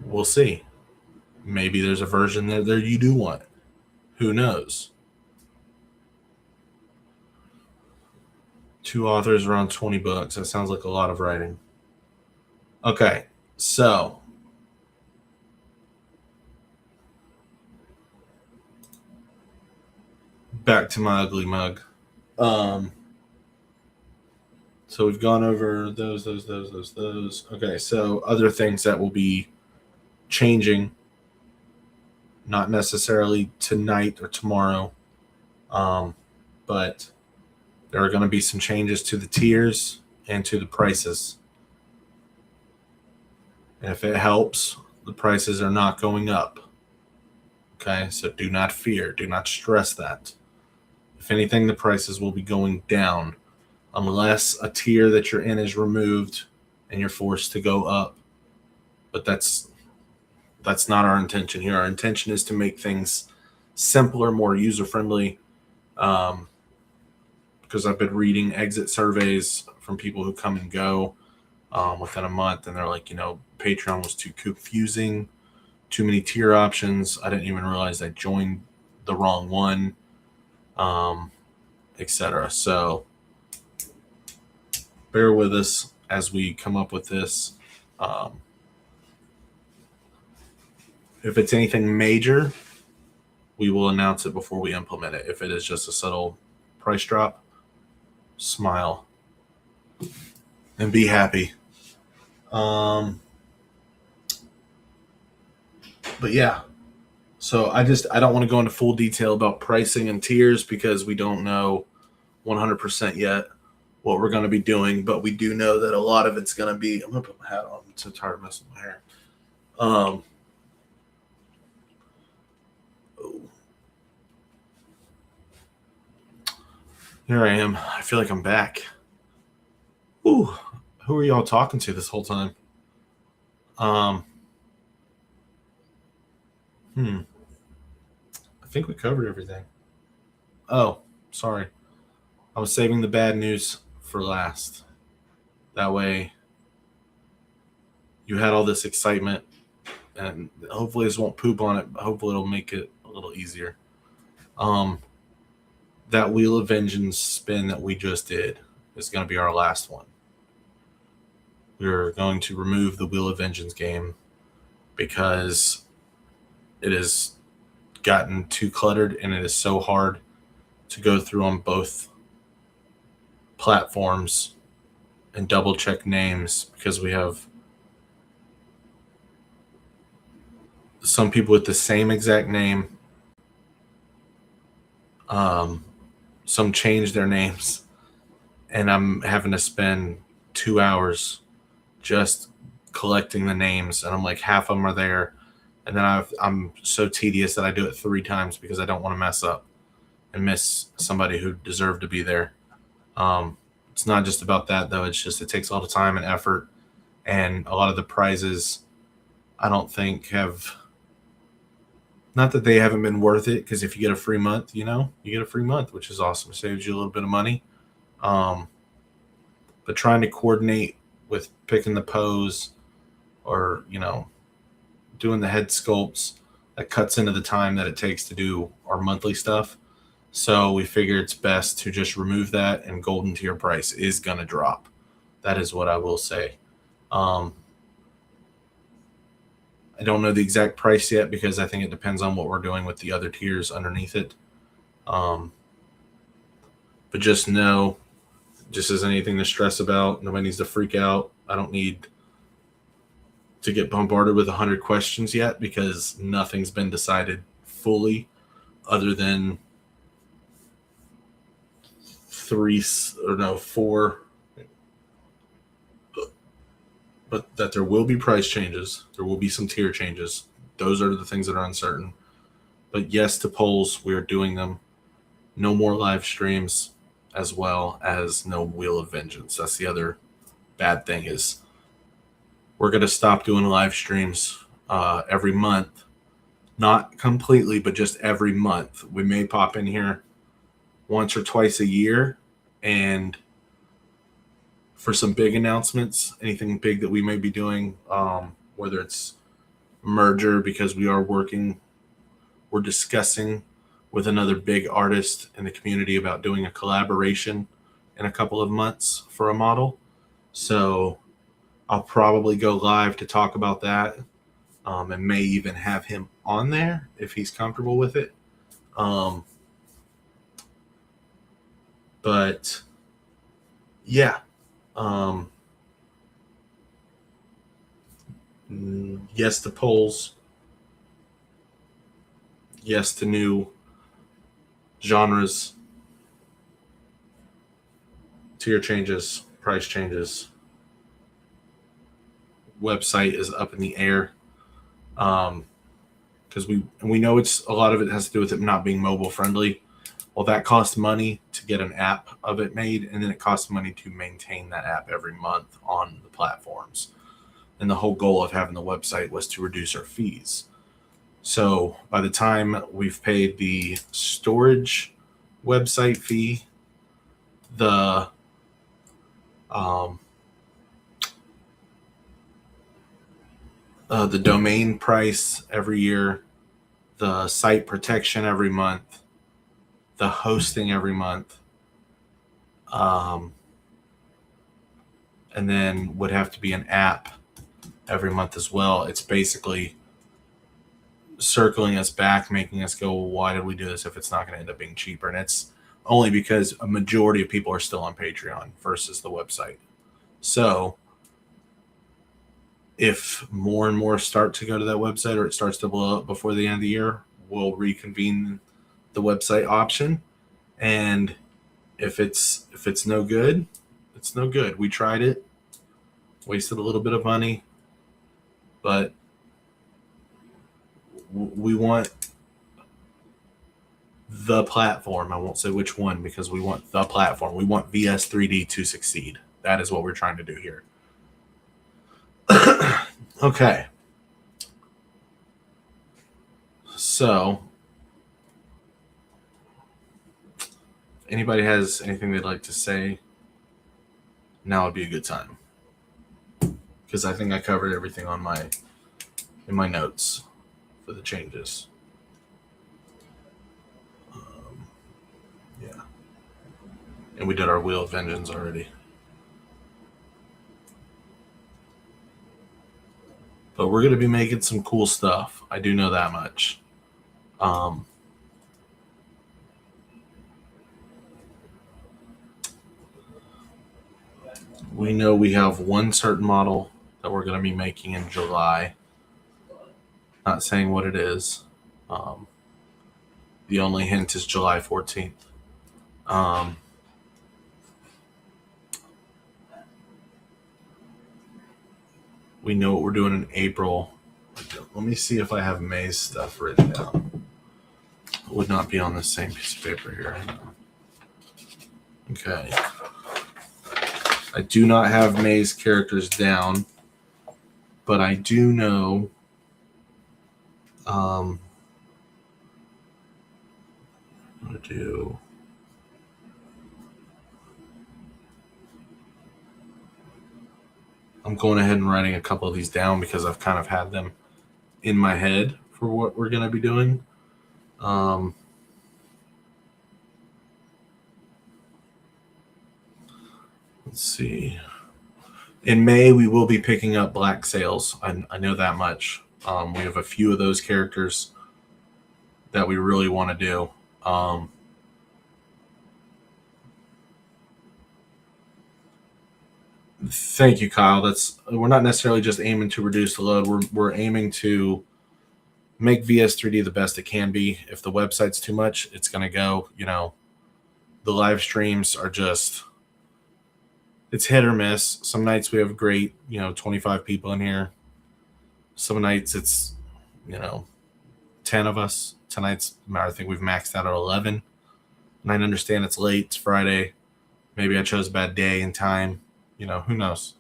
B: we'll see. Maybe there's a version there you do want. Who knows? 2 authors around 20 books. That sounds like a lot of writing. Okay, so back to my ugly mug. So we've gone over those. Okay, so other things that will be changing, not necessarily tonight or tomorrow, but there are going to be some changes to the tiers and to the prices. And if it helps, the prices are not going up. Okay, so do not fear, do not stress that. If anything, the prices will be going down unless a tier that you're in is removed and you're forced to go up. But that's not our intention here. Our intention is to make things simpler, more user-friendly, because I've been reading exit surveys from people who come and go within a month, and they're like, Patreon was too confusing, too many tier options. I didn't even realize I joined the wrong one, etc. So bear with us as we come up with this. If it's anything major, we will announce it before we implement it. If it is just a subtle price drop, smile and be happy. But yeah, so I don't want to go into full detail about pricing and tiers because we don't know 100% yet what we're going to be doing, but we do know that a lot of it's going to be, I'm going to put my hat on. I'm so tired of messing with my hair. Here I am. I feel like I'm back. Ooh, who are y'all talking to this whole time? I think we covered everything. Oh, sorry. I was saving the bad news for last. That way you had all this excitement, and hopefully this won't poop on it. Hopefully it'll make it a little easier. That Wheel of Vengeance spin that we just did is going to be our last one. We're going to remove the Wheel of Vengeance game because it has gotten too cluttered and it is so hard to go through on both platforms and double check names because we have some people with the same exact name. Some change their names, and I'm having to spend 2 hours just collecting the names, and I'm like, half of them are there, and then I'm so tedious that I do it 3 times because I don't want to mess up and miss somebody who deserved to be there. It's not just about that, though. It's just it takes a lot of time and effort, and a lot of the prizes I don't think have... Not that they haven't been worth it, because if you get a free month, you get a free month, which is awesome. It saves you a little bit of money. But trying to coordinate with picking the pose or, doing the head sculpts, that cuts into the time that it takes to do our monthly stuff. So we figure it's best to just remove that, and golden tier price is going to drop. That is what I will say. I don't know the exact price yet because I think it depends on what we're doing with the other tiers underneath it. But just know, just as anything to stress about, nobody needs to freak out. I don't need to get bombarded with 100 questions yet because nothing's been decided fully other than 4. but that there will be price changes. There will be some tier changes. Those are the things that are uncertain. But yes to polls, we are doing them. No more live streams, as well as no Wheel of Vengeance. That's the other bad thing, is we're going to stop doing live streams every month. Not completely, but just every month. We may pop in here once or twice a year, and for some big announcements, anything big that we may be doing, whether it's merger, because we're discussing with another big artist in the community about doing a collaboration in a couple of months for a model. So I'll probably go live to talk about that, and may even have him on there if he's comfortable with it. But yeah, yes to polls, yes to new genres, tier changes, price changes. Website is up in the air, because we know it's a lot of it has to do with it not being mobile friendly. Well, that costs money to get an app of it made, and then it costs money to maintain that app every month on the platforms. And the whole goal of having the website was to reduce our fees. So by the time we've paid the storage website fee, the domain price every year, the site protection every month, the hosting every month, and then would have to be an app every month as well. It's basically circling us back, making us go, well, why did we do this if it's not going to end up being cheaper? And it's only because a majority of people are still on Patreon versus the website. So if more and more start to go to that website, or it starts to blow up before the end of the year, we'll reconvene the website option. And if it's no good, it's no good. We tried it, wasted a little bit of money, but we want the platform. I won't say which one, because we want the platform. We want VS3D to succeed. That is what we're trying to do here. Okay. So, if anybody has anything they'd like to say, now would be a good time, because I think I covered everything in my notes for the changes. Yeah, and we did our Wheel of Vengeance already. But we're going to be making some cool stuff. I do know that much. We know we have one certain model that we're going to be making in July. Not saying what it is. The only hint is July 14th. We know what we're doing in April. Let me see if I have May's stuff written down. It would not be on the same piece of paper here. Okay. I do not have May's characters down, but I do know what to do. I'm going ahead and writing a couple of these down because I've kind of had them in my head for what we're going to be doing. Let's see. In May, we will be picking up Black Sails. I know that much. We have a few of those characters that we really want to do. Thank you, Kyle. We're not necessarily just aiming to reduce the load. We're aiming to make VS3D the best it can be. If the website's too much, it's going to go. The live streams are just it's hit or miss. Some nights we have great, 25 people in here. Some nights it's, 10 of us. Tonight's, I think we've maxed out at 11. And I understand it's late, it's Friday. Maybe I chose a bad day and time. Who knows?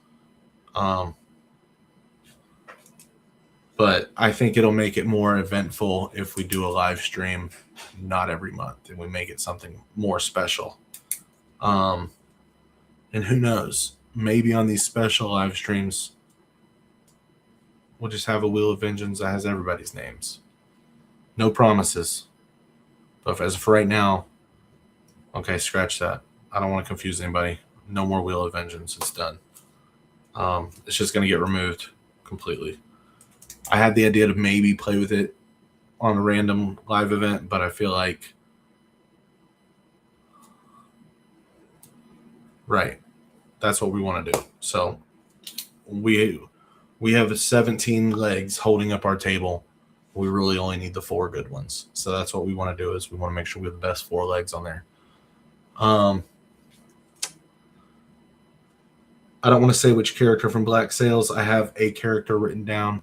B: But I think it'll make it more eventful if we do a live stream, not every month, and we make it something more special. And who knows? Maybe on these special live streams, we'll just have a Wheel of Vengeance that has everybody's names. No promises. But as for right now, okay, scratch that. I don't want to confuse anybody. No more Wheel of Vengeance. It's done. It's just going to get removed completely. I had the idea to maybe play with it on a random live event, but I feel like right. That's what we want to do. So we have 17 legs holding up our table. We really only need the 4 good ones. So that's what we want to do, is we want to make sure we have the best 4 legs on there. I don't want to say which character from Black Sails. I have a character written down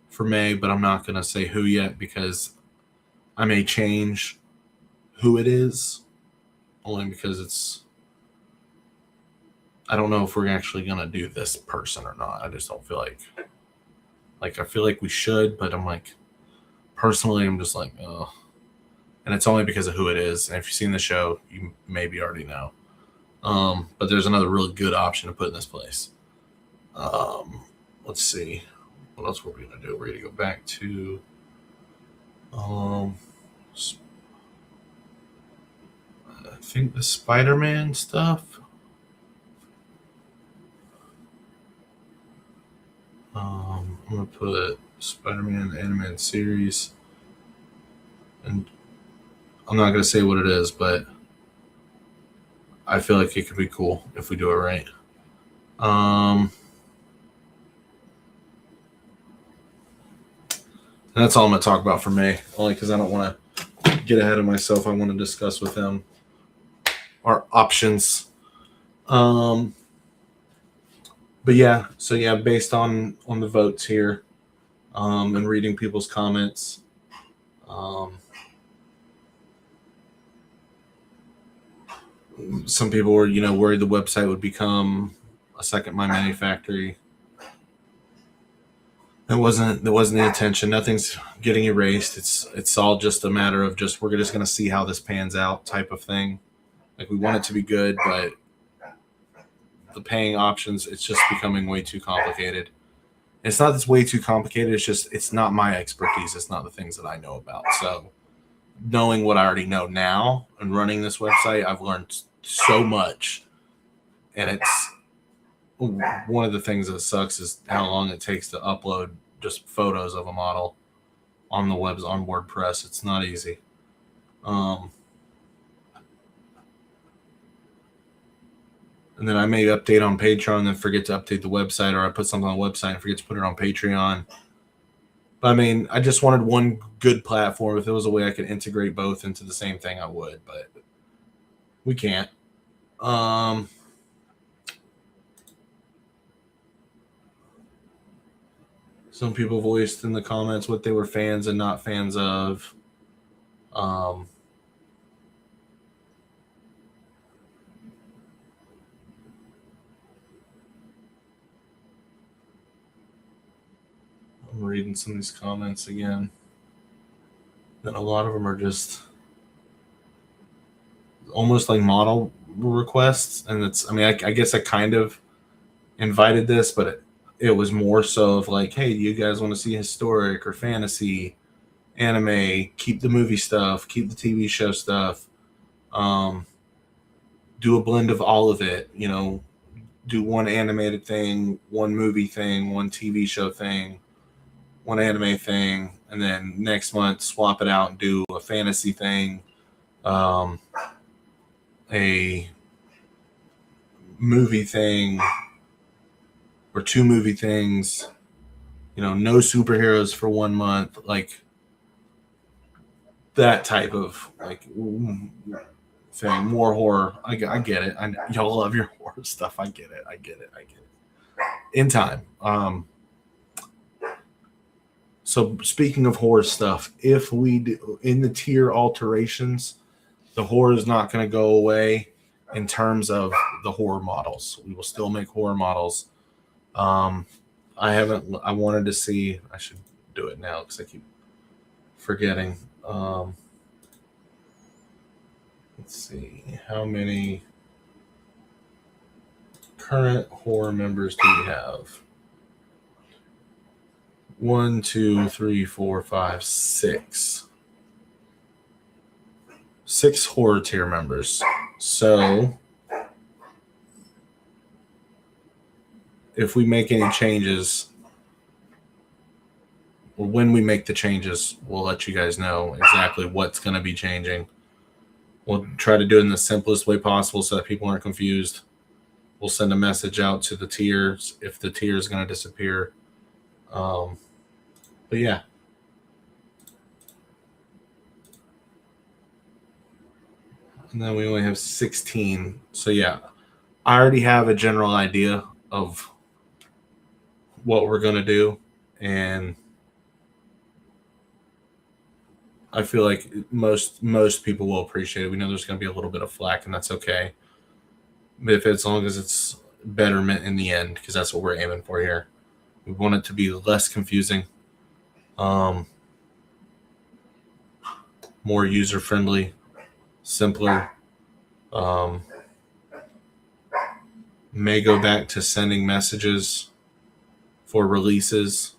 B: for May, but I'm not going to say who yet because I may change who it is, only because I don't know if we're actually going to do this person or not. I just don't feel like I feel like we should, but I'm like, personally, I'm just like, oh. And it's only because of who it is. And if you've seen the show, you maybe already know. But there's another really good option to put in this place. Let's see. What else were we going to do? We're going to go back to I think the Spider-Man stuff. I'm going to put Spider-Man animated series. And I'm not going to say what it is, but I feel like it could be cool if we do it right. And that's all I'm going to talk about for May, only because I don't want to get ahead of myself. I want to discuss with them our options. But yeah, so yeah, based on the votes here, and reading people's comments, some people were, worried the website would become a second My Mini Factory. That wasn't the intention. Nothing's getting erased. It's all just a matter of we're just going to see how this pans out type of thing. Like, we want it to be good, but the paying options, it's just becoming way too complicated. It's not that it's way too complicated. It's just, it's not my expertise. It's not the things that I know about. So knowing what I already know now and running this website, I've learned so much. And it's one of the things that sucks is how long it takes to upload just photos of a model on the webs on WordPress. It's not easy. And then I may update on Patreon and then forget to update the website, or I put something on the website and forget to put it on Patreon. But I mean, I just wanted one good platform. If there was a way I could integrate both into the same thing, I would, but we can't. Some people voiced in the comments what they were fans and not fans of. I'm reading some of these comments again. And a lot of them are just almost like model requests. And I guess I kind of invited this, but it was more so of like, hey, do you guys want to see historic or fantasy, anime, keep the movie stuff, keep the TV show stuff, do a blend of all of it, do one animated thing, one movie thing, one TV show thing, one anime thing, and then next month swap it out and do a fantasy thing, a movie thing, or 2 movie things, no superheroes for 1 month, like that type of, like, thing, more horror. I get it. Y'all love your horror stuff. I get it. In time. So speaking of horror stuff, if we do in the tier alterations, the horror is not going to go away in terms of the horror models. We will still make horror models. I wanted to see, I should do it now because I keep forgetting. Let's see, how many current horror members do we have? 1, 2, 3, 4, 5, 6. 6 horror tier members. So if we make any changes, or when we make the changes, we'll let you guys know exactly what's going to be changing. We'll try to do it in the simplest way possible so that people aren't confused. We'll send a message out to the tiers if the tier is going to disappear. But yeah. And then we only have 16. So yeah, I already have a general idea of what we're going to do. And I feel like most people will appreciate it. We know there's going to be a little bit of flack, and that's okay. But if as long as it's betterment in the end, because that's what we're aiming for here. We want it to be less confusing, more user-friendly, simpler. May go back to sending messages for releases,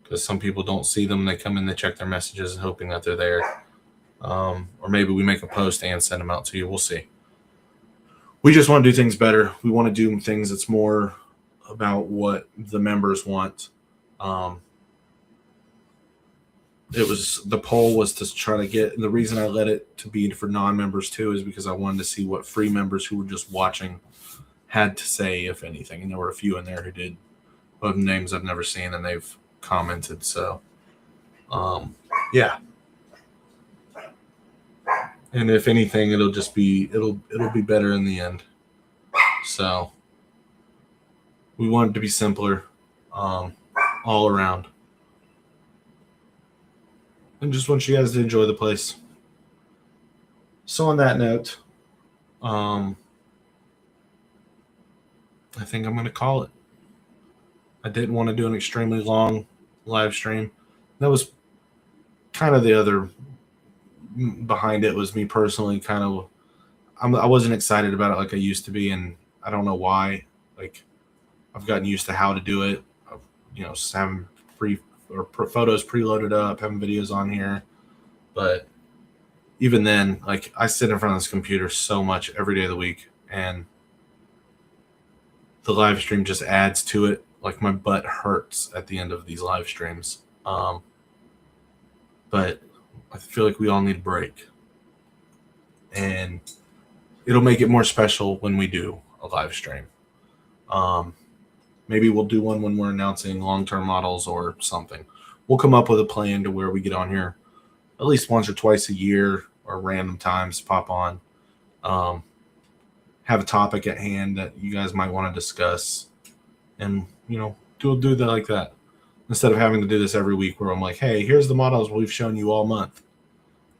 B: because some people don't see them. They come in, they check their messages, hoping that they're there. Or maybe we make a post and send them out to you. We'll see. We just want to do things better. We want to do things that's more about what the members want. The poll was to try to get, and the reason I let it to be for non-members too is because I wanted to see what free members who were just watching had to say, if anything. And there were a few in there who did, of names I've never seen, and they've commented. So, yeah. And if anything, it'll be better in the end. So we want it to be simpler, all around. And just want you guys to enjoy the place. So on that note, I think I'm going to call it. I didn't want to do an extremely long live stream. That was kind of the other behind it, was me personally kind of, I wasn't excited about it like I used to be, and I don't know why. Like, I've gotten used to how to do it. Just having photos preloaded up, having videos on here. But even then, like, I sit in front of this computer so much every day of the week, and the live stream just adds to it. Like, my butt hurts at the end of these live streams. But I feel like we all need a break. And it'll make it more special when we do a live stream. Maybe we'll do one when we're announcing long-term models or something. We'll come up with a plan to where we get on here at least once or twice a year, or random times pop on. Have a topic at hand that you guys might want to discuss, and do that like that, instead of having to do this every week where I'm like, hey, here's the models we've shown you all month,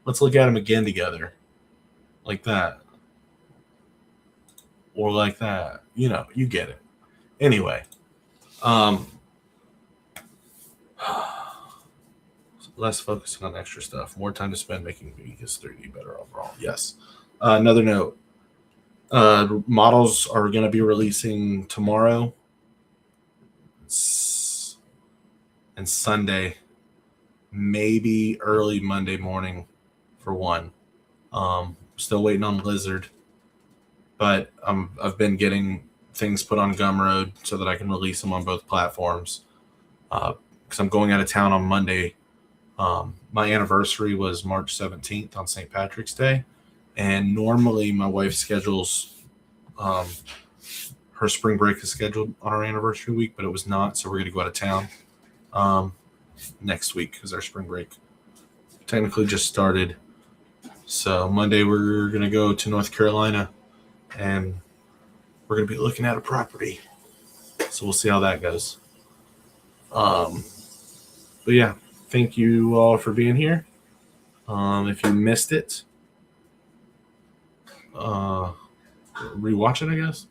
B: let's look at them again together, like that, or like that. You get it. Anyway, less focusing on extra stuff, more time to spend making Vegas 3D better overall. Yes. Another note, models are going to be releasing tomorrow and Sunday, maybe early Monday morning for one. Still waiting on Lizard, but I've been getting things put on Gumroad so that I can release them on both platforms. Because I'm going out of town on Monday. My anniversary was March 17th on St. Patrick's Day, and normally my wife schedules her spring break is scheduled on our anniversary week, but it was not, so we're going to go out of town next week because our spring break technically just started. So Monday we're gonna go to North Carolina, and we're gonna be looking at a property. So we'll see how that goes. But yeah, thank you all for being here. If you missed it, rewatch it, I guess.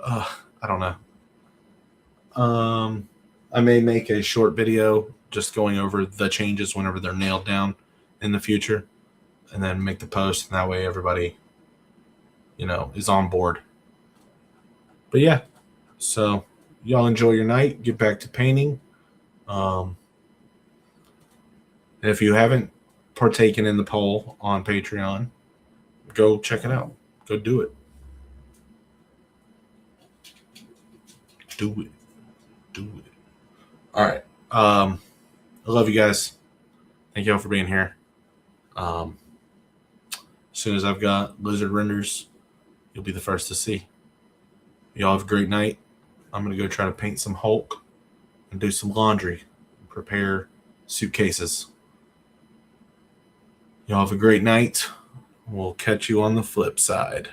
B: I don't know. I may make a short video just going over the changes whenever they're nailed down in the future, and then make the post, and that way everybody, is on board. But yeah, so y'all enjoy your night. Get back to painting. And if you haven't partaken in the poll on Patreon, go check it out. Go do it. Do it. Do it. All right. I love you guys. Thank y'all for being here. As soon as I've got lizard renders, you'll be the first to see. Y'all have a great night. I'm going to go try to paint some Hulk and do some laundry and prepare suitcases. Y'all have a great night. We'll catch you on the flip side.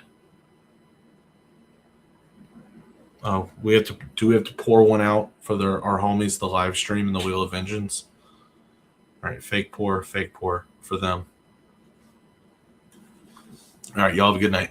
B: Oh, we have to pour one out for our homies, the live stream and the Wheel of Vengeance? All right, fake pour for them. All right, y'all have a good night.